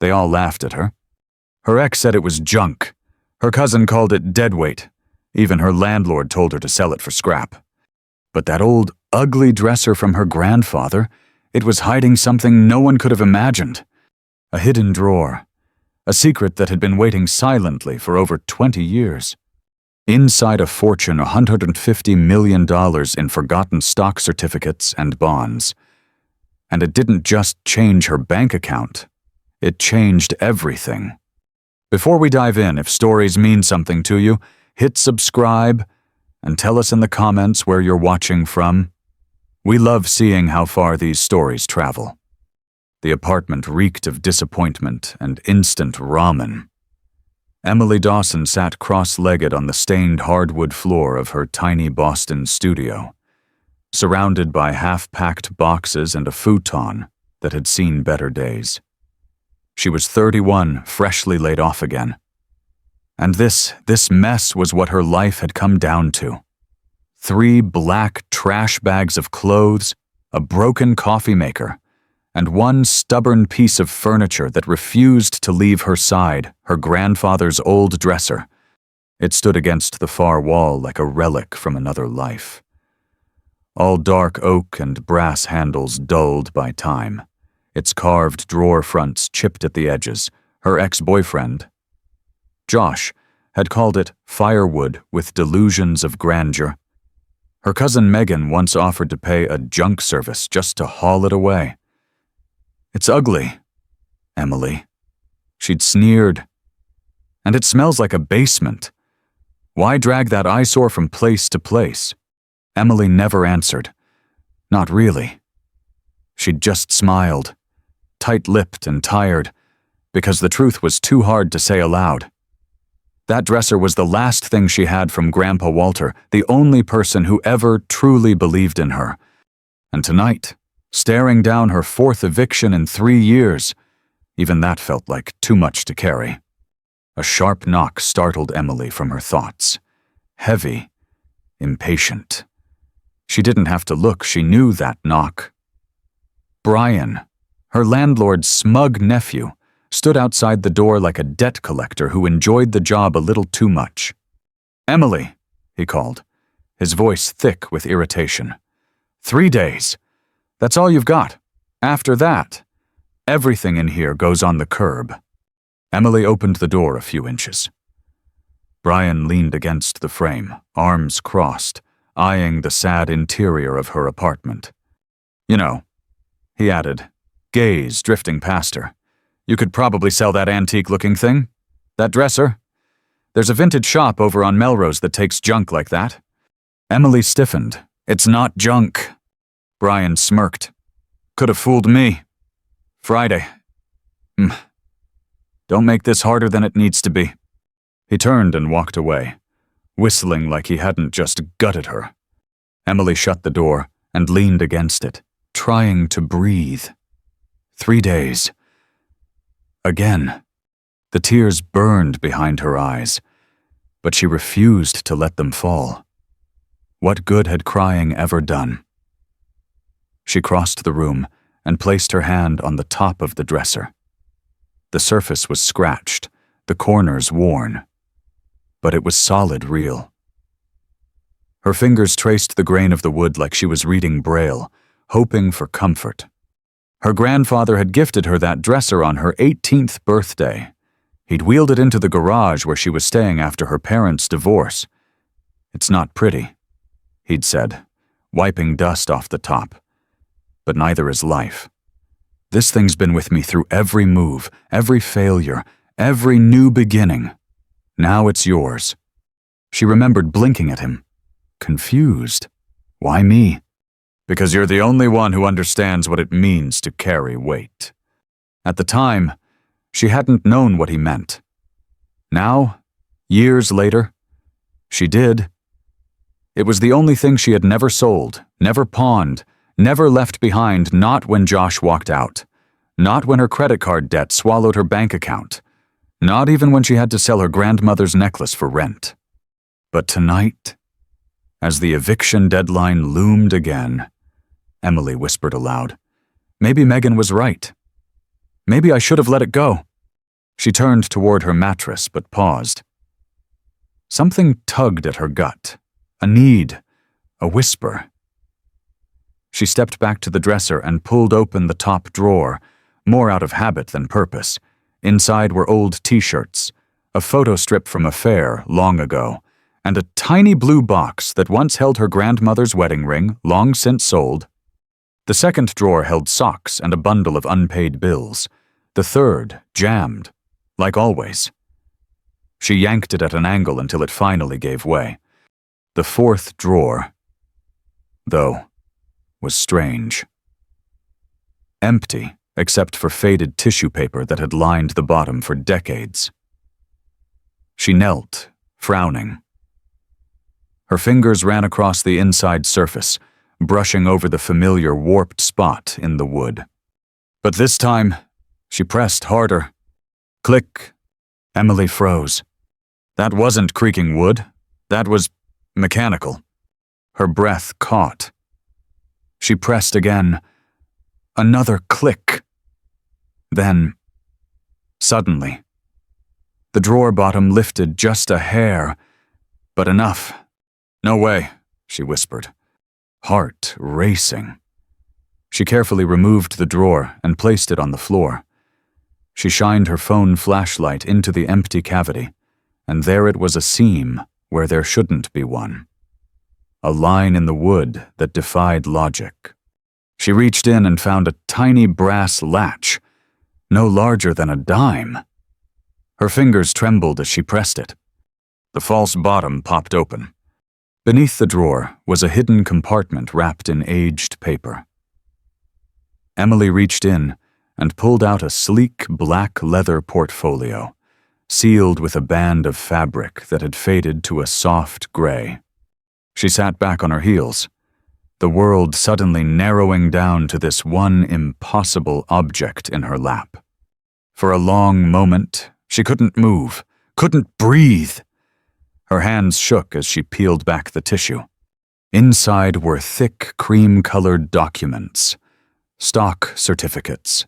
They all laughed at her. Her ex said it was junk. Her cousin called it deadweight. Even her landlord told her to sell it for scrap. But that old, ugly dresser from her grandfather, it was hiding something no one could have imagined. A hidden drawer. A secret that had been waiting silently for over 20 years. Inside a fortune, $150 million in forgotten stock certificates and bonds. And it didn't just change her bank account. It changed everything. Before we dive in, if stories mean something to you, hit subscribe and tell us in the comments where you're watching from. We love seeing how far these stories travel. The apartment reeked of disappointment and instant ramen. Emily Dawson sat cross-legged on the stained hardwood floor of her tiny Boston studio, surrounded by half-packed boxes and a futon that had seen better days. She was 31, freshly laid off again. And this mess was what her life had come down to. 3 black trash bags of clothes, a broken coffee maker, and one stubborn piece of furniture that refused to leave her side, her grandfather's old dresser. It stood against the far wall like a relic from another life. All dark oak and brass handles dulled by time, its carved drawer fronts chipped at the edges. Her ex-boyfriend, Josh, had called it firewood with delusions of grandeur. Her cousin Megan once offered to pay a junk service just to haul it away. "It's ugly, Emily," she'd sneered. "And it smells like a basement. Why drag that eyesore from place to place?" Emily never answered. Not really. She'd just smiled, tight-lipped and tired, because the truth was too hard to say aloud. That dresser was the last thing she had from Grandpa Walter, the only person who ever truly believed in her. And tonight, staring down her 4th eviction in 3 years, even that felt like too much to carry. A sharp knock startled Emily from her thoughts. Heavy, impatient. She didn't have to look, she knew that knock. Brian, her landlord's smug nephew, stood outside the door like a debt collector who enjoyed the job a little too much. "Emily," he called, his voice thick with irritation. 3 days. That's all you've got. After that, everything in here goes on the curb." Emily opened the door a few inches. Brian leaned against the frame, arms crossed, eyeing the sad interior of her apartment. "You know," he added, gaze drifting past her, "you could probably sell that antique-looking thing. That dresser. There's a vintage shop over on Melrose that takes junk like that." Emily stiffened. "It's not junk." Brian smirked. "Could have fooled me. Friday. Don't make this harder than it needs to be." He turned and walked away, whistling like he hadn't just gutted her. Emily shut the door and leaned against it, trying to breathe. 3 days. Again. The tears burned behind her eyes, but she refused to let them fall. What good had crying ever done? She crossed the room and placed her hand on the top of the dresser. The surface was scratched, the corners worn, but it was solid real. Her fingers traced the grain of the wood like she was reading Braille, hoping for comfort. Her grandfather had gifted her that dresser on her 18th birthday. He'd wheeled it into the garage where she was staying after her parents' divorce. "It's not pretty," he'd said, wiping dust off the top. "But neither is life. This thing's been with me through every move, every failure, every new beginning. Now it's yours." She remembered blinking at him, confused. "Why me?" "Because you're the only one who understands what it means to carry weight." At the time, she hadn't known what he meant. Now, years later, she did. It was the only thing she had never sold, never pawned, never left behind, not when Josh walked out, not when her credit card debt swallowed her bank account, not even when she had to sell her grandmother's necklace for rent. But tonight, as the eviction deadline loomed again, Emily whispered aloud, "Maybe Megan was right. Maybe I should have let it go." She turned toward her mattress but paused. Something tugged at her gut. A need. A whisper. She stepped back to the dresser and pulled open the top drawer, more out of habit than purpose. Inside were old t-shirts, a photo strip from a fair long ago, and a tiny blue box that once held her grandmother's wedding ring, long since sold. The second drawer held socks and a bundle of unpaid bills. The third jammed, like always. She yanked it at an angle until it finally gave way. The fourth drawer, though, was strange. Empty, except for faded tissue paper that had lined the bottom for decades. She knelt, frowning. Her fingers ran across the inside surface, brushing over the familiar warped spot in the wood. But this time, she pressed harder. Click. Emily froze. That wasn't creaking wood. That was mechanical. Her breath caught. She pressed again. Another click. Then, suddenly, the drawer bottom lifted just a hair, but enough. No way, she whispered, heart racing. She carefully removed the drawer and placed it on the floor. She shined her phone flashlight into the empty cavity, and there it was, a seam where there shouldn't be one. A line in the wood that defied logic. She reached in and found a tiny brass latch, no larger than a dime. Her fingers trembled as she pressed it. The false bottom popped open. Beneath the drawer was a hidden compartment wrapped in aged paper. Emily reached in and pulled out a sleek black leather portfolio, sealed with a band of fabric that had faded to a soft gray. She sat back on her heels, the world suddenly narrowing down to this one impossible object in her lap. For a long moment, she couldn't move, couldn't breathe. Her hands shook as she peeled back the tissue. Inside were thick, cream-colored documents, stock certificates.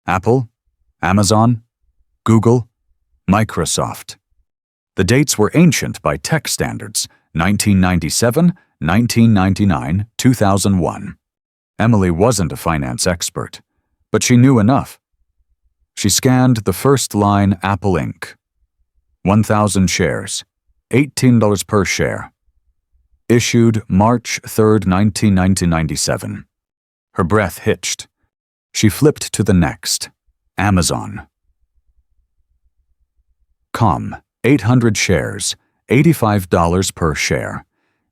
Apple, Amazon, Google, Microsoft. The dates were ancient by tech standards, 1997, 1999, 2001. Emily wasn't a finance expert, but she knew enough. She scanned the first line Apple Inc. 1,000 shares, $18 per share. Issued March 3, 1997. Her breath hitched. She flipped to the next, Amazon. Com, 800 shares, $85 per share.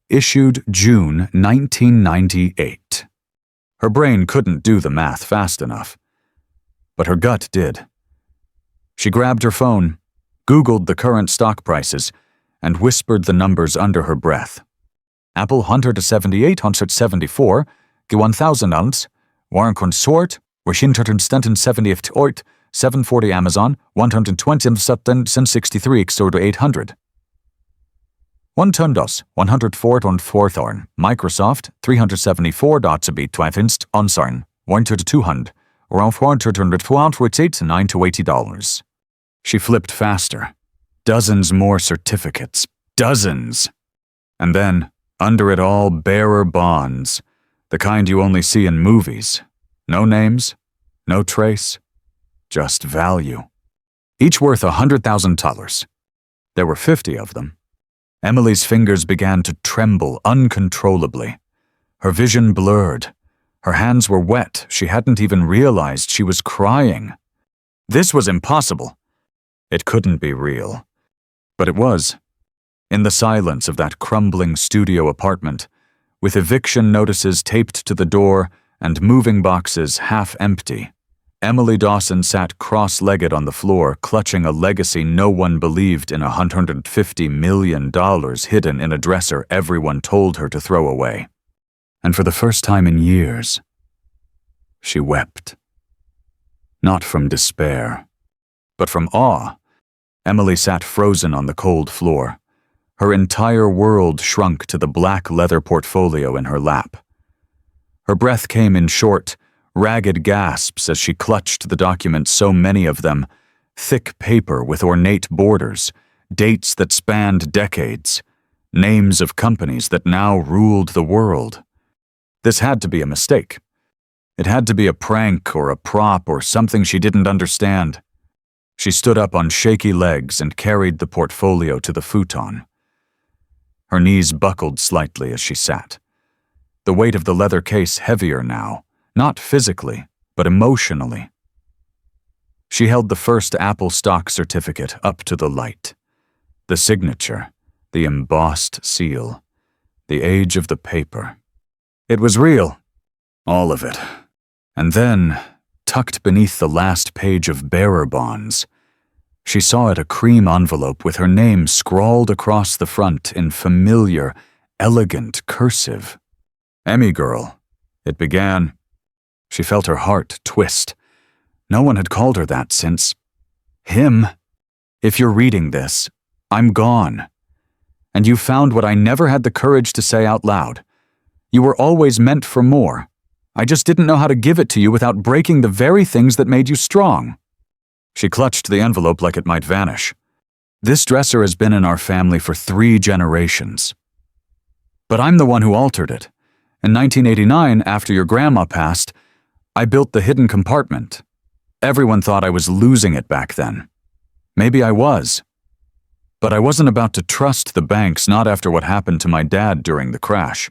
Issued June 1998. Her brain couldn't do the math fast enough, but her gut did. She grabbed her phone, Googled the current stock prices, and whispered the numbers under her breath. Apple 178,174, 1,000 ounce, Warren Consort, $178, 740 Amazon, 120,63 exordo 800. 1 tondos, 104 on 4th orn, Microsoft, 374 dots a beat twinst onsarn, 1 to 200, around 412 with 8 9 to $80. She flipped faster. Dozens more certificates. Dozens. And then, under it all, bearer bonds, the kind you only see in movies. No names, no trace, just value. Each worth $100,000. There were 50 of them. Emily's fingers began to tremble uncontrollably. Her vision blurred. Her hands were wet. She hadn't even realized she was crying. This was impossible. It couldn't be real. But it was. In the silence of that crumbling studio apartment, with eviction notices taped to the door and moving boxes half empty, Emily Dawson sat cross-legged on the floor, clutching a legacy no one believed in, $150 million hidden in a dresser everyone told her to throw away. And for the first time in years, she wept. Not from despair, but from awe. Emily sat frozen on the cold floor. Her entire world shrunk to the black leather portfolio in her lap. Her breath came in short, ragged gasps as she clutched the documents, so many of them, thick paper with ornate borders, dates that spanned decades, names of companies that now ruled the world. This had to be a mistake. It had to be a prank or a prop or something she didn't understand. She stood up on shaky legs and carried the portfolio to the futon. Her knees buckled slightly as she sat. The weight of the leather case heavier now, not physically, but emotionally. She held the first Apple stock certificate up to the light. The signature, the embossed seal, the age of the paper. It was real, all of it. And then, tucked beneath the last page of bearer bonds, she saw it a cream envelope with her name scrawled across the front in familiar, elegant cursive. Emmy girl, it began. She felt her heart twist. No one had called her that since him. If you're reading this, I'm gone. And you found what I never had the courage to say out loud. You were always meant for more. I just didn't know how to give it to you without breaking the very things that made you strong. She clutched the envelope like it might vanish. This dresser has been in our family for 3 generations. But I'm the one who altered it. In 1989, after your grandma passed, I built the hidden compartment. Everyone thought I was losing it back then. Maybe I was. But I wasn't about to trust the banks, not after what happened to my dad during the crash.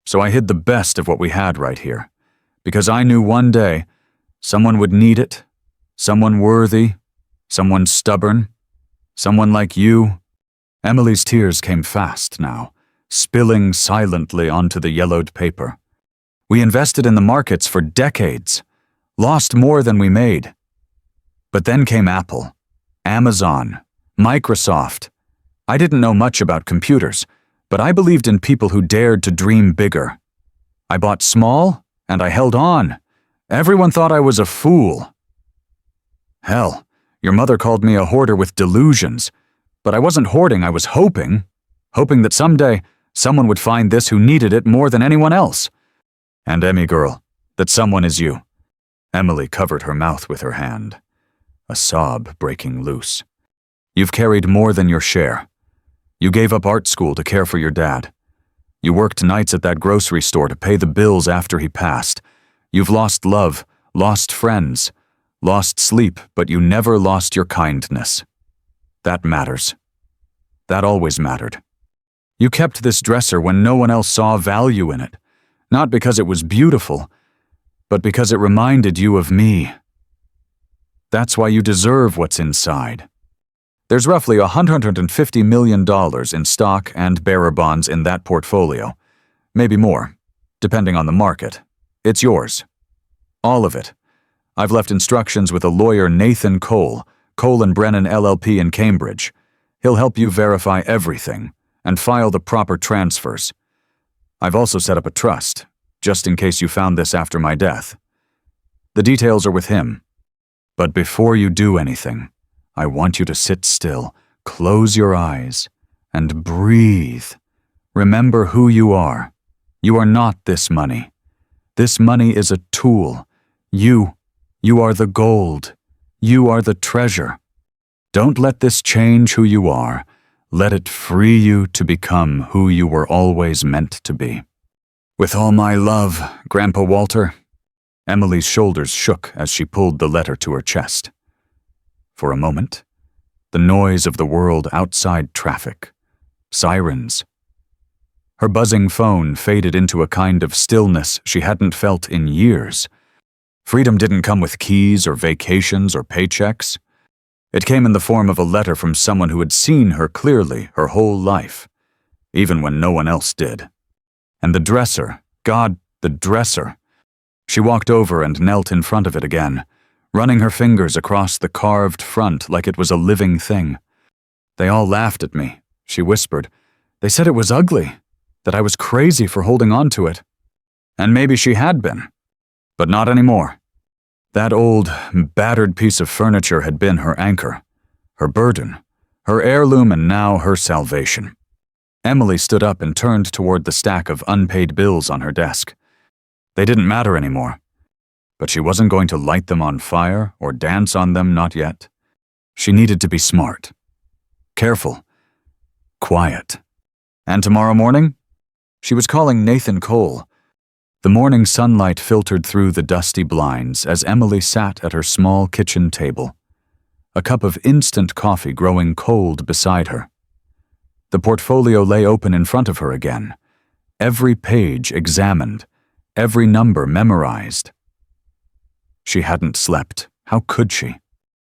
So I hid the best of what we had right here, because I knew one day someone would need it, someone worthy, someone stubborn, someone like you. Emily's tears came fast now, spilling silently onto the yellowed paper. We invested in the markets for decades, lost more than we made. But then came Apple, Amazon, Microsoft. I didn't know much about computers, but I believed in people who dared to dream bigger. I bought small, and I held on. Everyone thought I was a fool. Hell, your mother called me a hoarder with delusions, but I wasn't hoarding, I was hoping that someday someone would find this who needed it more than anyone else. And Emmy girl, that someone is you. Emily covered her mouth with her hand, a sob breaking loose. You've carried more than your share. You gave up art school to care for your dad. You worked nights at that grocery store to pay the bills after he passed. You've lost love, lost friends, lost sleep, but you never lost your kindness. That matters. That always mattered. You kept this dresser when no one else saw value in it, not because it was beautiful, but because it reminded you of me. That's why you deserve what's inside. There's roughly $150 million in stock and bearer bonds in that portfolio. Maybe more, depending on the market. It's yours. All of it. I've left instructions with a lawyer, Nathan Cole, Cole & Brennan LLP in Cambridge. He'll help you verify everything and file the proper transfers. I've also set up a trust, just in case you found this after my death. The details are with him. But before you do anything, I want you to sit still, close your eyes, and breathe. Remember who you are. You are not this money. This money is a tool. You are the gold. You are the treasure. Don't let this change who you are. Let it free you to become who you were always meant to be. With all my love, Grandpa Walter. Emily's shoulders shook as she pulled the letter to her chest. For a moment, the noise of the world outside traffic, sirens. Her buzzing phone faded into a kind of stillness she hadn't felt in years. Freedom didn't come with keys or vacations or paychecks. It came in the form of a letter from someone who had seen her clearly her whole life, even when no one else did. And the dresser, God, the dresser. She walked over and knelt in front of it again, running her fingers across the carved front like it was a living thing. They all laughed at me, she whispered. They said it was ugly, that I was crazy for holding on to it. And maybe she had been, but not anymore. That old, battered piece of furniture had been her anchor, her burden, her heirloom, and now her salvation. Emily stood up and turned toward the stack of unpaid bills on her desk. They didn't matter anymore. But she wasn't going to light them on fire or dance on them, not yet. She needed to be smart, careful, quiet. And tomorrow morning? She was calling Nathan Cole. The morning sunlight filtered through the dusty blinds as Emily sat at her small kitchen table, a cup of instant coffee growing cold beside her. The portfolio lay open in front of her again, every page examined, every number memorized. She hadn't slept. How could she?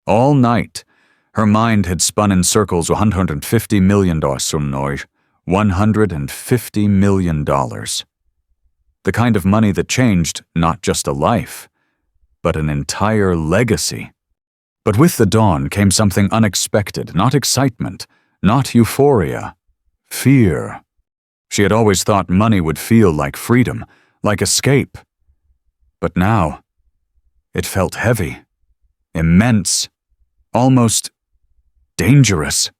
All night, her mind had spun in circles. $150 million, $150 million. The kind of money that changed not just a life, but an entire legacy. But with the dawn came something unexpected, not excitement, not euphoria, fear. She had always thought money would feel like freedom, like escape. But now, it felt heavy, immense, almost dangerous.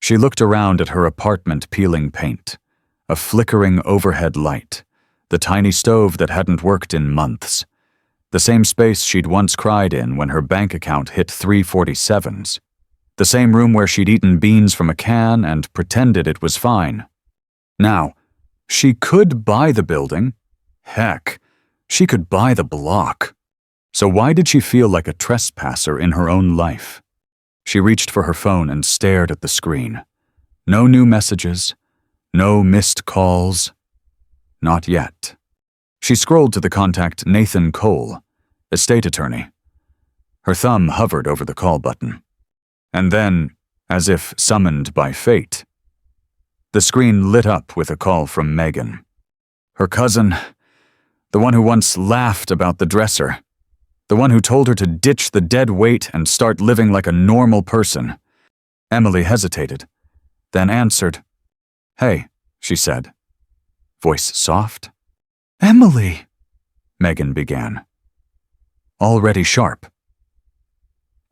She looked around at her apartment peeling paint, a flickering overhead light, the tiny stove that hadn't worked in months, the same space she'd once cried in when her bank account hit 347s, the same room where she'd eaten beans from a can and pretended it was fine. Now, she could buy the building. Heck, she could buy the block. So why did she feel like a trespasser in her own life? She reached for her phone and stared at the screen. No new messages, no missed calls. Not yet. She scrolled to the contact Nathan Cole, estate attorney. Her thumb hovered over the call button. And then, as if summoned by fate, the screen lit up with a call from Megan. Her cousin, the one who once laughed about the dresser, the one who told her to ditch the dead weight and start living like a normal person. Emily hesitated, then answered. "Hey," she said, voice soft. "Emily," Megan began, already sharp.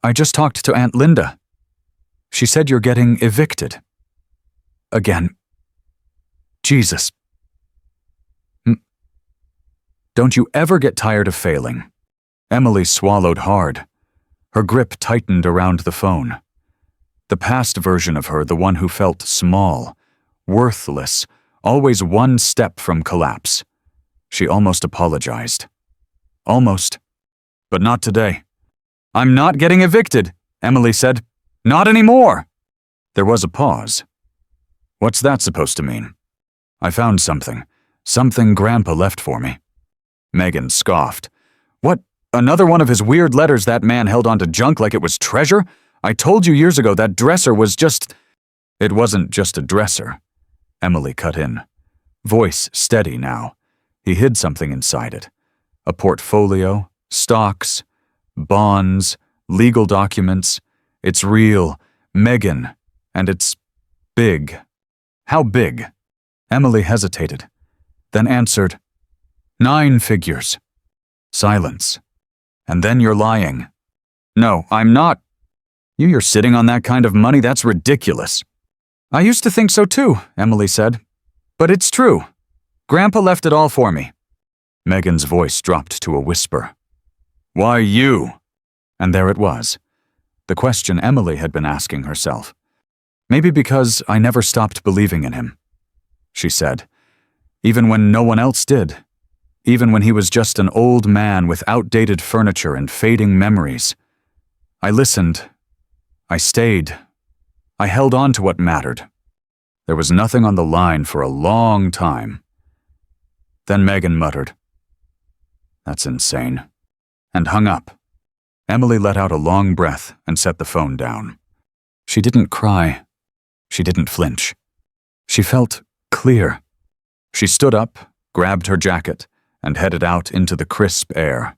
"I just talked to Aunt Linda. She said you're getting evicted. Again. Jesus. Don't you ever get tired of failing?" Emily swallowed hard. Her grip tightened around the phone. The past version of her, the one who felt small, worthless, always one step from collapse. She almost apologized. Almost. But not today. "I'm not getting evicted," Emily said. "Not anymore." There was a pause. "What's that supposed to mean?" "I found something. Something Grandpa left for me." Megan scoffed. "What? Another one of his weird letters that man held onto junk like it was treasure? I told you years ago that dresser was just—" "It wasn't just a dresser," Emily cut in, voice steady now. He hid something inside it. A portfolio, stocks, bonds, legal documents. It's real, Megan, and it's big. How big? Emily hesitated, then answered, 9 figures. Silence. "And then you're lying." "No, I'm not." You're sitting on that kind of money? That's ridiculous." "I used to think so too," Emily said. "But it's true. Grandpa left it all for me." Megan's voice dropped to a whisper. "Why you?" And there it was. The question Emily had been asking herself. "Maybe because I never stopped believing in him," she said. "Even when no one else did. Even when he was just an old man with outdated furniture and fading memories. I listened. I stayed. I held on to what mattered. There was nothing on the line for a long time." Then Megan muttered, "That's insane," and hung up. Emily let out a long breath and set the phone down. She didn't cry. She didn't flinch. She felt clear. She stood up, grabbed her jacket, and headed out into the crisp air.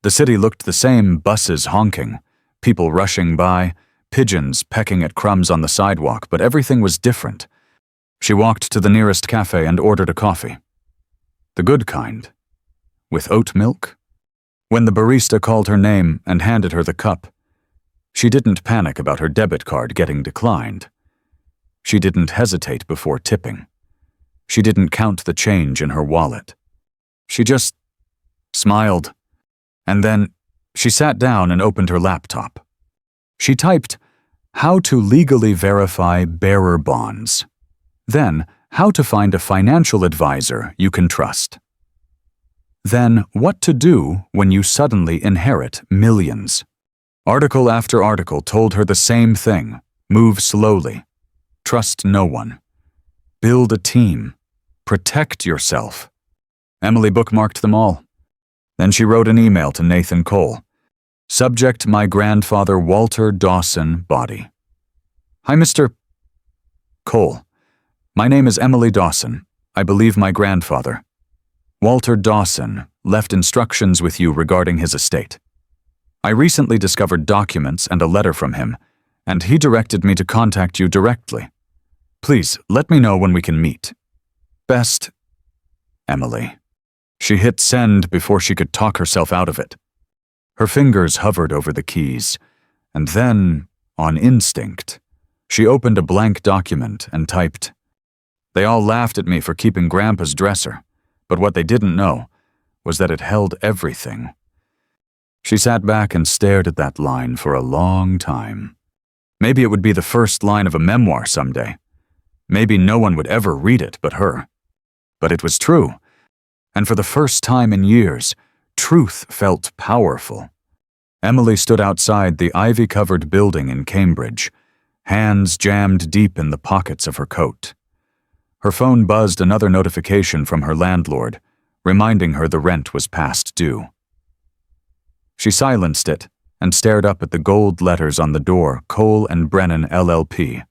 The city looked the same, buses honking, people rushing by, pigeons pecking at crumbs on the sidewalk, but everything was different. She walked to the nearest cafe and ordered a coffee. The good kind. With oat milk? When the barista called her name and handed her the cup, she didn't panic about her debit card getting declined. She didn't hesitate before tipping. She didn't count the change in her wallet. She just smiled, and then she sat down and opened her laptop. She typed, "How to legally verify bearer bonds." Then, how to find a financial advisor you can trust. Then, what to do when you suddenly inherit millions. Article after article told her the same thing. Move slowly. Trust no one. Build a team. Protect yourself. Emily bookmarked them all. Then she wrote an email to Nathan Cole. Subject: my grandfather Walter Dawson body. Hi, Mr. Cole. My name is Emily Dawson. I believe my grandfather, Walter Dawson, left instructions with you regarding his estate. I recently discovered documents and a letter from him, and he directed me to contact you directly. Please, let me know when we can meet. Best, Emily. She hit send before she could talk herself out of it. Her fingers hovered over the keys, and then, on instinct, she opened a blank document and typed, "They all laughed at me for keeping Grandpa's dresser, but what they didn't know was that it held everything." She sat back and stared at that line for a long time. Maybe it would be the first line of a memoir someday. Maybe no one would ever read it but her. But it was true, and for the first time in years, truth felt powerful. Emily stood outside the ivy-covered building in Cambridge, hands jammed deep in the pockets of her coat. Her phone buzzed another notification from her landlord, reminding her the rent was past due. She silenced it and stared up at the gold letters on the door, Cole and Brennan LLP.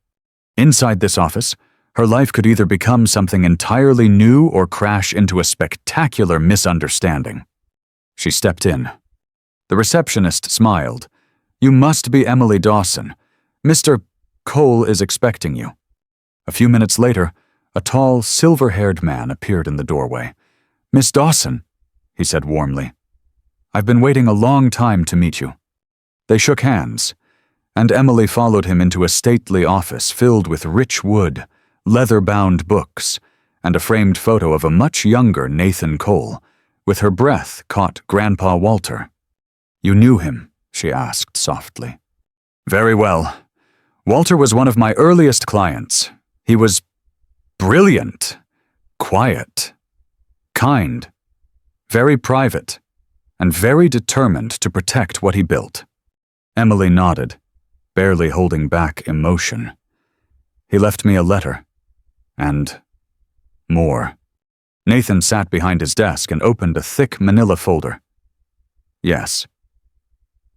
Inside this office, her life could either become something entirely new or crash into a spectacular misunderstanding. She stepped in. The receptionist smiled. "You must be Emily Dawson. Mr. Cole is expecting you." A few minutes later, a tall, silver-haired man appeared in the doorway. "Miss Dawson," he said warmly. "I've been waiting a long time to meet you." They shook hands, and Emily followed him into a stately office filled with rich wood, leather-bound books, and a framed photo of a much younger Nathan Cole, with her breath caught Grandpa Walter. "You knew him?" she asked softly. "Very well. Walter was one of my earliest clients. He was brilliant, quiet, kind, very private, and very determined to protect what he built." Emily nodded, barely holding back emotion. "He left me a letter. And more." Nathan sat behind his desk and opened a thick manila folder. "Yes.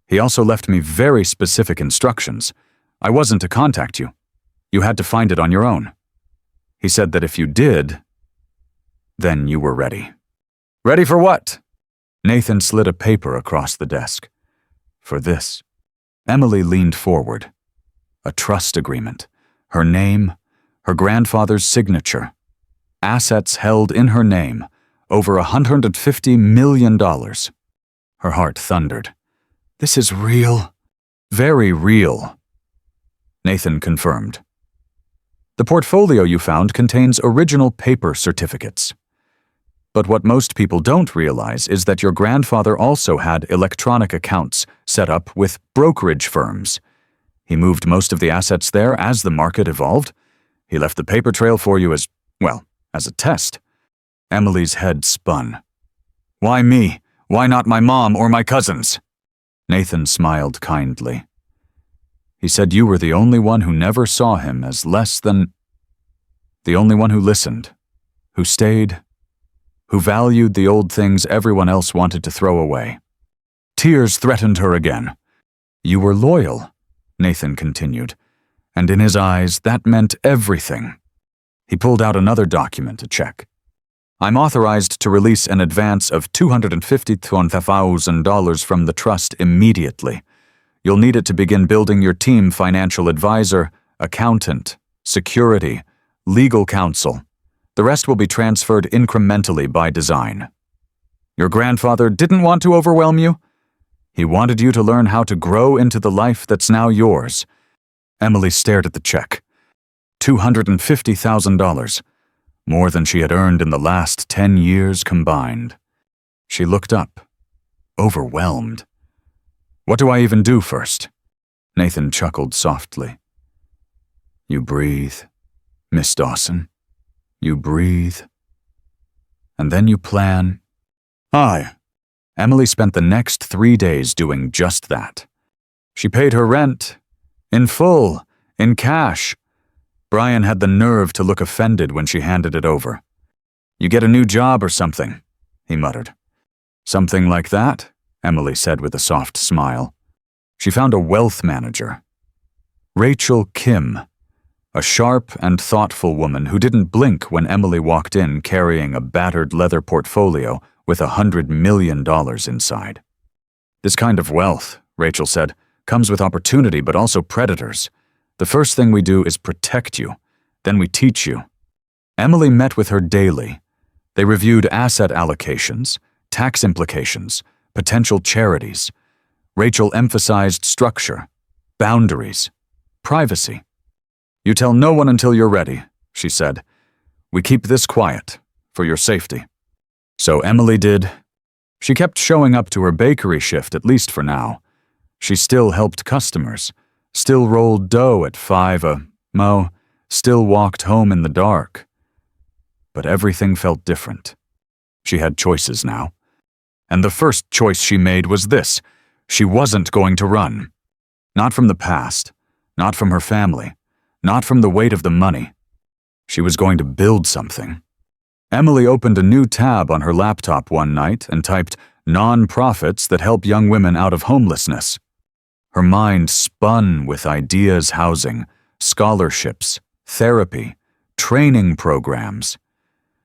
He also left me very specific instructions. I wasn't to contact you. You had to find it on your own. He said that if you did, then you were ready." "Ready for what?" Nathan slid a paper across the desk. "For this." Emily leaned forward. A trust agreement. Her name, her grandfather's signature. Assets held in her name, over $150 million. Her heart thundered. "This is real." "Very real," Nathan confirmed. "The portfolio you found contains original paper certificates. But what most people don't realize is that your grandfather also had electronic accounts set up with brokerage firms. He moved most of the assets there as the market evolved. He left the paper trail for you as a test." Emily's head spun. "Why me? Why not my mom or my cousins?" Nathan smiled kindly. He said you were the only one who never saw him as less than... the only one who listened, who stayed, who valued the old things everyone else wanted to throw away. Tears threatened her again. "You were loyal," Nathan continued, and in his eyes that meant everything. He pulled out another document to check. "I'm authorized to release an advance of $250,000 from the trust immediately. You'll need it to begin building your team: financial advisor, accountant, security, legal counsel. The rest will be transferred incrementally by design." "Your grandfather didn't want to overwhelm you? He wanted you to learn how to grow into the life that's now yours." Emily stared at the check. $250,000, more than she had earned in the last 10 years combined. She looked up, overwhelmed. "What do I even do first?" Nathan chuckled softly. You breathe, Miss Dawson. You breathe. And then you plan. Aye. Emily spent the next 3 days doing just that. She paid her rent. In full. In cash. Brian had the nerve to look offended when she handed it over. You get a new job or something, he muttered. Something like that, Emily said with a soft smile. She found a wealth manager. Rachel Kim, a sharp and thoughtful woman who didn't blink when Emily walked in carrying a battered leather portfolio with $100 million inside. This kind of wealth, Rachel said, comes with opportunity but also predators. The first thing we do is protect you, then we teach you. Emily met with her daily. They reviewed asset allocations, tax implications, potential charities. Rachel emphasized structure, boundaries, privacy. You tell no one until you're ready, she said. We keep this quiet, for your safety. So Emily did. She kept showing up to her bakery shift, at least for now. She still helped customers, still rolled dough at 5 a.m, still walked home in the dark. But everything felt different. She had choices now. And the first choice she made was this. She wasn't going to run. Not from the past, not from her family, not from the weight of the money. She was going to build something. Emily opened a new tab on her laptop one night and typed "non-profits that help young women out of homelessness." Her mind spun with ideas: housing, scholarships, therapy, training programs.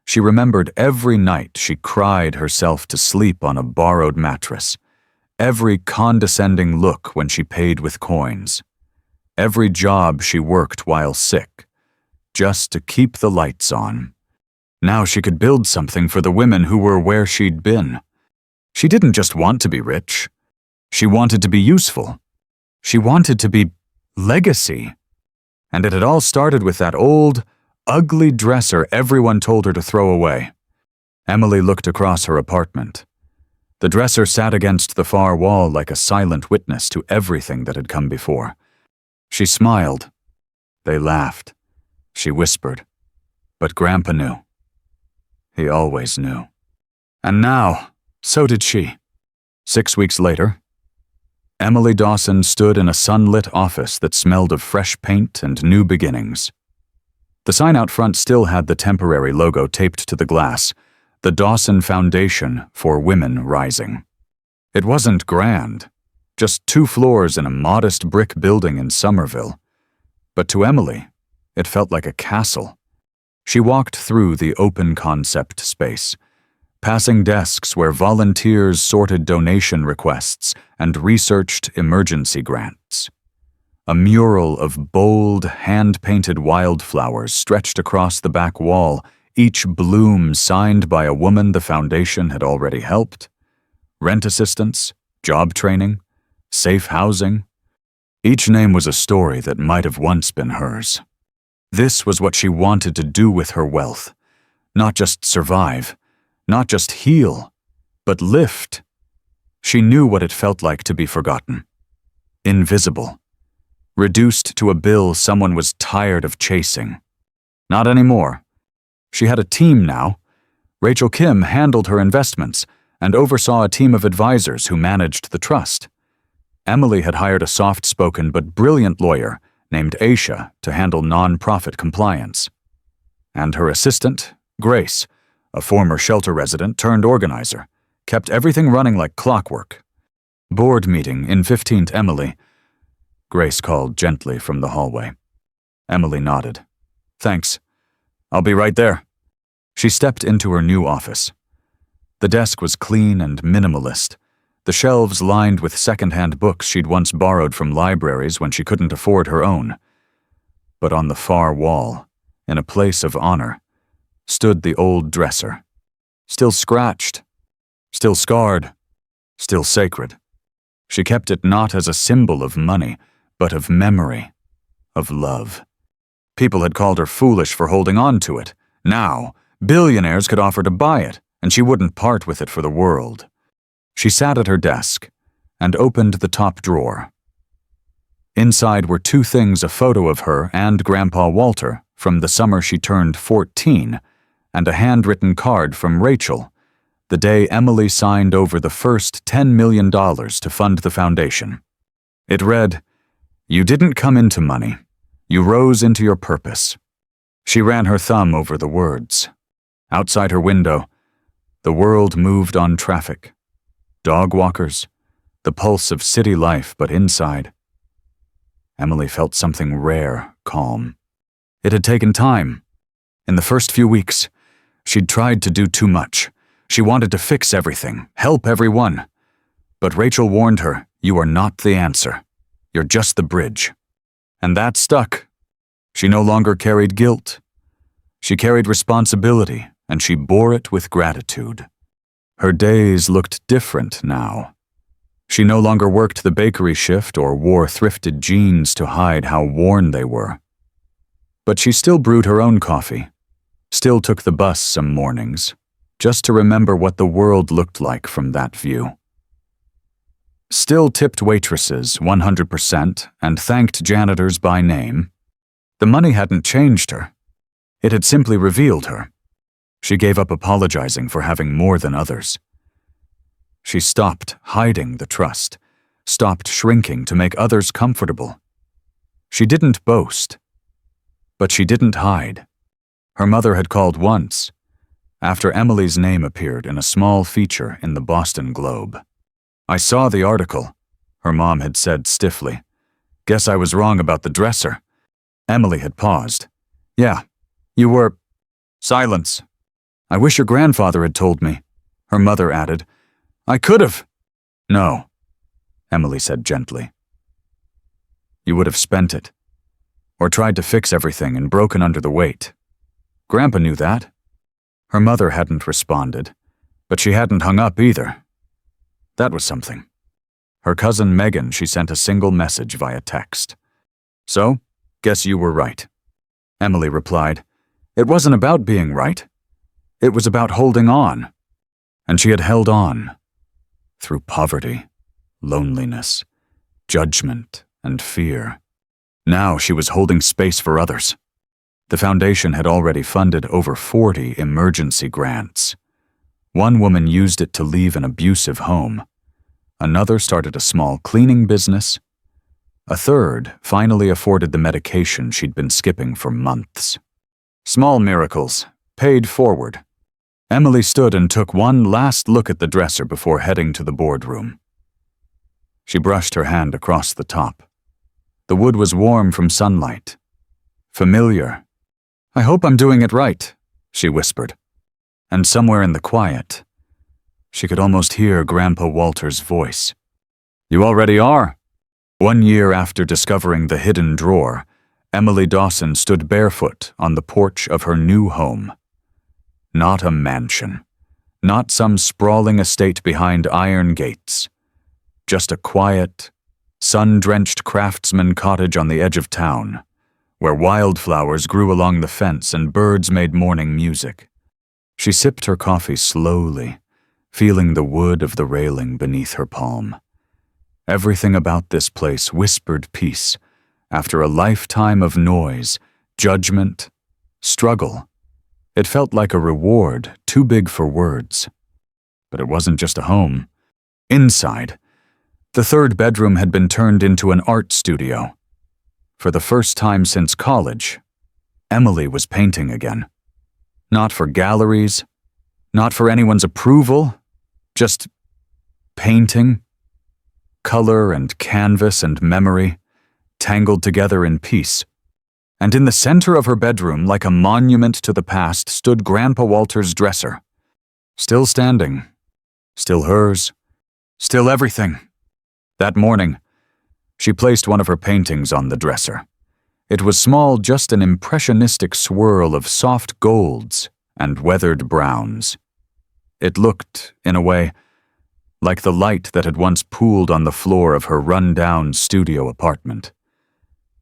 She remembered every night she cried herself to sleep on a borrowed mattress, every condescending look when she paid with coins, every job she worked while sick, just to keep the lights on. Now she could build something for the women who were where she'd been. She didn't just want to be rich. She wanted to be useful. She wanted to be legacy. And it had all started with that old, ugly dresser everyone told her to throw away. Emily looked across her apartment. The dresser sat against the far wall like a silent witness to everything that had come before. She smiled. They laughed. She whispered. But Grandpa knew. He always knew. And now, so did she. 6 weeks later, Emily Dawson stood in a sunlit office that smelled of fresh paint and new beginnings. The sign out front still had the temporary logo taped to the glass, the Dawson Foundation for Women Rising. It wasn't grand, just 2 floors in a modest brick building in Somerville. But to Emily, it felt like a castle. She walked through the open concept space, passing desks where volunteers sorted donation requests and researched emergency grants. A mural of bold, hand-painted wildflowers stretched across the back wall, each bloom signed by a woman the foundation had already helped. Rent assistance, job training, safe housing. Each name was a story that might have once been hers. This was what she wanted to do with her wealth. Not just survive, not just heal, but lift. She knew what it felt like to be forgotten. Invisible. Reduced to a bill someone was tired of chasing. Not anymore. She had a team now. Rachel Kim handled her investments and oversaw a team of advisors who managed the trust. Emily had hired a soft-spoken but brilliant lawyer named Aisha to handle non-profit compliance. And her assistant, Grace, a former shelter resident turned organizer, kept everything running like clockwork. Board meeting in 15th Emily. Grace called gently from the hallway. Emily nodded. Thanks. I'll be right there. She stepped into her new office. The desk was clean and minimalist, the shelves lined with second-hand books she'd once borrowed from libraries when she couldn't afford her own. But on the far wall, in a place of honor, stood the old dresser. Still scratched, still scarred, still sacred. She kept it not as a symbol of money, but of memory, of love. People had called her foolish for holding on to it. Now, billionaires could offer to buy it, and she wouldn't part with it for the world. She sat at her desk and opened the top drawer. Inside were two things: a photo of her and Grandpa Walter from the summer she turned 14, and a handwritten card from Rachel, the day Emily signed over the first $10 million to fund the foundation. It read, "You didn't come into money. You rose into your purpose." She ran her thumb over the words. Outside her window, the world moved on traffic. Dog walkers, the pulse of city life, but inside, Emily felt something rare, calm. It had taken time. In the first few weeks, she'd tried to do too much. She wanted to fix everything, help everyone. But Rachel warned her, "You are not the answer. You're just the bridge." And that stuck. She no longer carried guilt. She carried responsibility, and she bore it with gratitude. Her days looked different now. She no longer worked the bakery shift or wore thrifted jeans to hide how worn they were. But she still brewed her own coffee, still took the bus some mornings, just to remember what the world looked like from that view. Still tipped waitresses 100% and thanked janitors by name. The money hadn't changed her. It had simply revealed her. She gave up apologizing for having more than others. She stopped hiding the trust, stopped shrinking to make others comfortable. She didn't boast, but she didn't hide. Her mother had called once, after Emily's name appeared in a small feature in the Boston Globe. "I saw the article," her mom had said stiffly. "Guess I was wrong about the dresser." Emily had paused. "Yeah, you were—" Silence. "I wish your grandfather had told me," her mother added. "I could have." "No," Emily said gently. "You would have spent it, or tried to fix everything and broken under the weight. Grandpa knew that." Her mother hadn't responded, but she hadn't hung up either. That was something. Her cousin Megan, she sent a single message via text. "So, guess you were right." Emily replied, "It wasn't about being right. It was about holding on." And she had held on. Through poverty, loneliness, judgment, and fear. Now she was holding space for others. The foundation had already funded over 40 emergency grants. One woman used it to leave an abusive home. Another started a small cleaning business. A third finally afforded the medication she'd been skipping for months. Small miracles, paid forward. Emily stood and took one last look at the dresser before heading to the boardroom. She brushed her hand across the top. The wood was warm from sunlight. Familiar. "I hope I'm doing it right," she whispered. And somewhere in the quiet, she could almost hear Grandpa Walter's voice. "You already are." 1 year after discovering the hidden drawer, Emily Dawson stood barefoot on the porch of her new home. Not a mansion. Not some sprawling estate behind iron gates. Just a quiet, sun-drenched craftsman cottage on the edge of town, where wildflowers grew along the fence and birds made morning music. She sipped her coffee slowly, feeling the wood of the railing beneath her palm. Everything about this place whispered peace after a lifetime of noise, judgment, struggle. It felt like a reward too big for words. But it wasn't just a home. Inside, the third bedroom had been turned into an art studio. For the first time since college, Emily was painting again. Not for galleries, not for anyone's approval, just painting. Color and canvas and memory, tangled together in peace. And in the center of her bedroom, like a monument to the past, stood Grandpa Walter's dresser. Still standing. Still hers. Still everything. That morning, she placed one of her paintings on the dresser. It was small, just an impressionistic swirl of soft golds and weathered browns. It looked, in a way, like the light that had once pooled on the floor of her run-down studio apartment.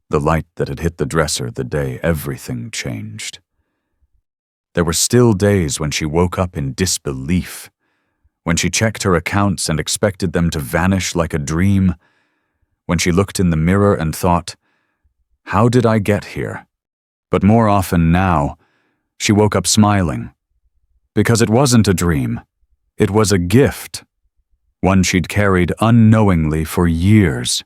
The light that had hit the dresser the day everything changed. There were still days when she woke up in disbelief, when she checked her accounts and expected them to vanish like a dream, when she looked in the mirror and thought, "How did I get here?" But more often now, she woke up smiling. Because it wasn't a dream. It was a gift. One she'd carried unknowingly for years.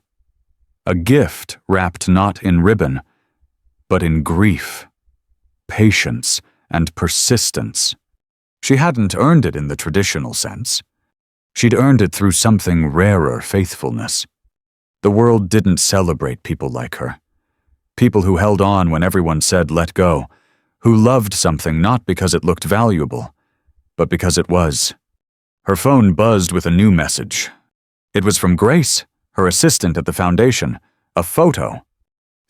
A gift wrapped not in ribbon, but in grief, patience, and persistence. She hadn't earned it in the traditional sense. She'd earned it through something rarer faithfulness. The world didn't celebrate people like her. People who held on when everyone said let go, who loved something not because it looked valuable, but because it was. Her phone buzzed with a new message. It was from Grace, her assistant at the foundation, a photo.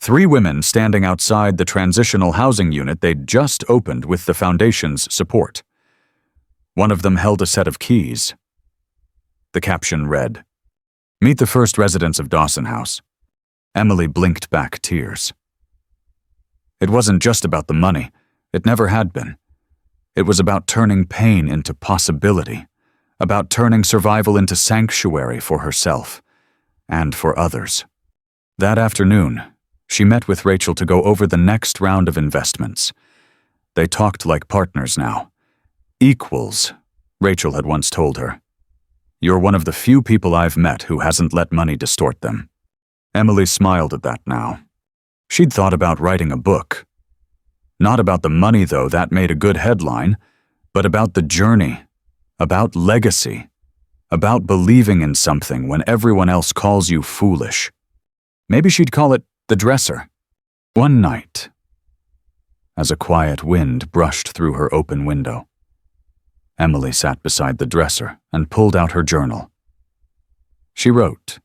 3 women standing outside the transitional housing unit they'd just opened with the foundation's support. One of them held a set of keys. The caption read, "Meet the first residents of Dawson House." Emily blinked back tears. It wasn't just about the money. It never had been. It was about turning pain into possibility, about turning survival into sanctuary for herself and for others. That afternoon, she met with Rachel to go over the next round of investments. They talked like partners now. Equals, Rachel had once told her. "You're one of the few people I've met who hasn't let money distort them." Emily smiled at that now. She'd thought about writing a book. Not about the money, though, that made a good headline, but about the journey, about legacy, about believing in something when everyone else calls you foolish. Maybe she'd call it The Dresser. One night, as a quiet wind brushed through her open window, Emily sat beside the dresser and pulled out her journal. She wrote,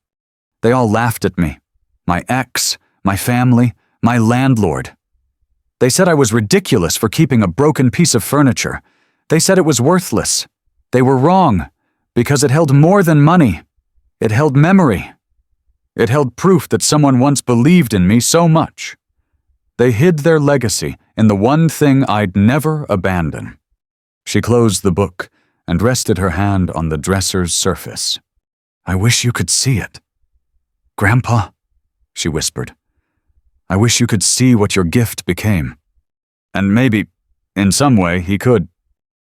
"They all laughed at me. My ex, my family, my landlord. They said I was ridiculous for keeping a broken piece of furniture. They said it was worthless. They were wrong, because it held more than money. It held memory. It held proof that someone once believed in me so much. They hid their legacy in the one thing I'd never abandon." She closed the book and rested her hand on the dresser's surface. "I wish you could see it. Grandpa," she whispered, "I wish you could see what your gift became." And maybe, in some way, he could.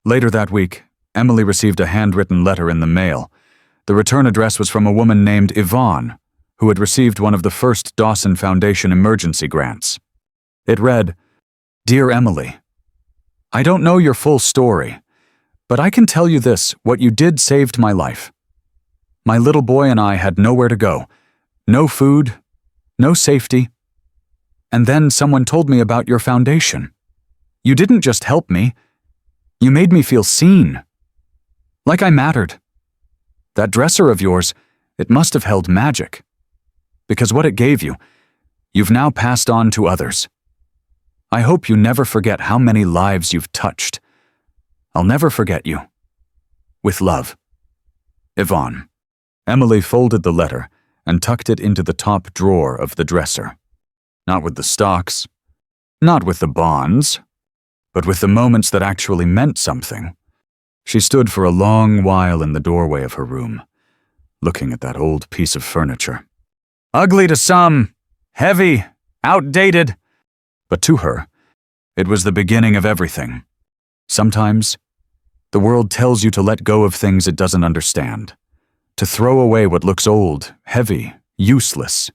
Later that week, Emily received a handwritten letter in the mail. The return address was from a woman named Yvonne, who had received one of the first Dawson Foundation emergency grants. It read, "Dear Emily, I don't know your full story, but I can tell you this, what you did saved my life. My little boy and I had nowhere to go, no food, no safety. And then someone told me about your foundation. You didn't just help me, you made me feel seen. Like I mattered. That dresser of yours, it must have held magic. Because what it gave you, you've now passed on to others. I hope you never forget how many lives you've touched. I'll never forget you. With love, Yvonne." Emily folded the letter and tucked it into the top drawer of the dresser. Not with the stocks, not with the bonds, but with the moments that actually meant something. She stood for a long while in the doorway of her room, looking at that old piece of furniture. Ugly to some, heavy, outdated. But to her, it was the beginning of everything. Sometimes, the world tells you to let go of things it doesn't understand, to throw away what looks old, heavy, useless.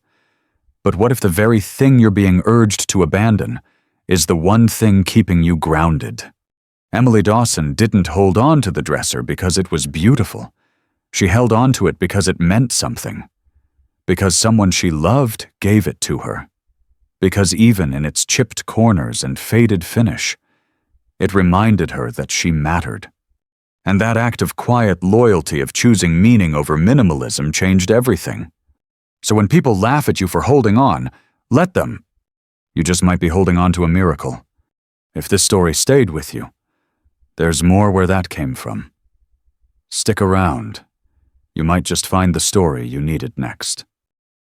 But what if the very thing you're being urged to abandon is the one thing keeping you grounded? Emily Dawson didn't hold on to the dresser because it was beautiful. She held on to it because it meant something. Because someone she loved gave it to her. Because even in its chipped corners and faded finish, it reminded her that she mattered. And that act of quiet loyalty of choosing meaning over minimalism changed everything. So when people laugh at you for holding on, let them. You just might be holding on to a miracle. If this story stayed with you, there's more where that came from. Stick around. You might just find the story you needed next.